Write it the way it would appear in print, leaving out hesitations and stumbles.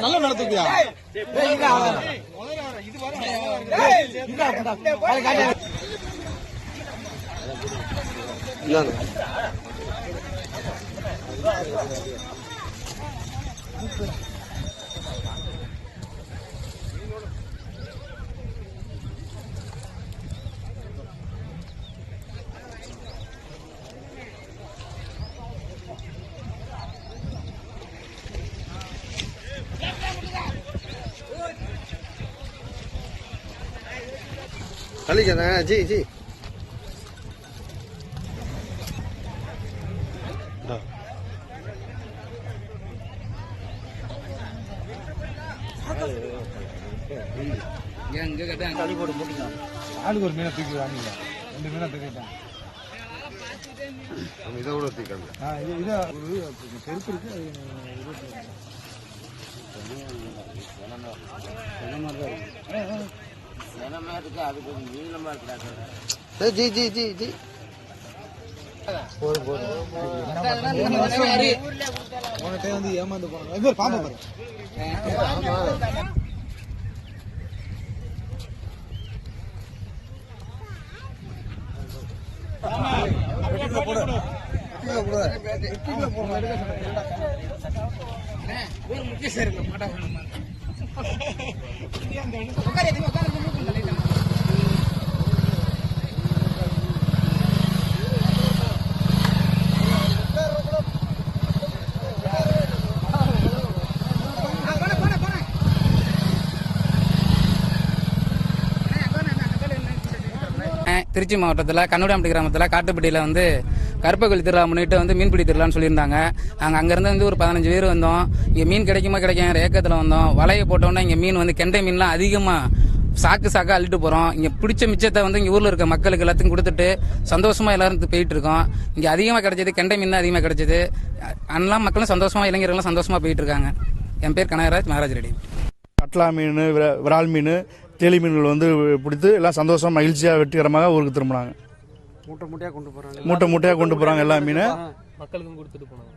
நல்ல நடத்துக்கியா जी जी ஆளுக்கு ஒரு மீனை தூக்கி வாங்கிங்க 2 மீனை தூக்கிட்டான் இதை கூட தூக்காங்க இதை ஒரு பெருப்பு இருக்கு जी जी जी जी ஏமாந்து போனாங்க பாம்பு பாரு முக்கிய சார் திருச்சி மாவட்டத்தில் கண்ணுடாம்பட்டி கிராமத்தில் காட்டுப்பட்டியில் வந்து கருப்பகோழி திருவிழா முன்னிட்டு வந்து மீன்பிடி திருவிழான்னு சொல்லியிருந்தாங்க. நாங்கள் அங்கேருந்து வந்து ஒரு 15 பேர் வந்தோம். இங்கே மீன் கிடைக்குமா கிடைக்காங்கிற ஏக்கத்தில் வந்தோம். வலையை போட்டோன்னா இங்கே மீன் வந்து கெண்டை மீன்லாம் அதிகமாக சாக்கா அள்ளிட்டு போகிறோம். இங்கே பிடிச்ச மிச்சத்தை வந்து இங்கே ஊரில் இருக்க மக்களுக்கு எல்லாத்தையும் கொடுத்துட்டு சந்தோஷமாக எல்லாரும் போயிட்டு இருக்கோம். இங்கே அதிகமாக கிடைச்சது கெண்டை மீன் தான் அதிகமாக கிடைச்சது. எல்லா மக்களும் சந்தோஷமாக இளைஞர்களும் சந்தோஷமாக போயிட்டு இருக்காங்க. என் பேர் கனகராஜ் மகாராஜ் ரெட்டி. கட்லா மீன், விரால் மீன், தேலி மீன்கள் வந்து பிடித்து எல்லாம் சந்தோஷம் மகிழ்ச்சியாக வெற்றிகரமாக ஊருக்கு திரும்பினாங்க. மூட்டை மூட்டையாக கொண்டு போகிறாங்க எல்லா மீனை மக்களுக்கும் கொடுத்துட்டு போனாங்க.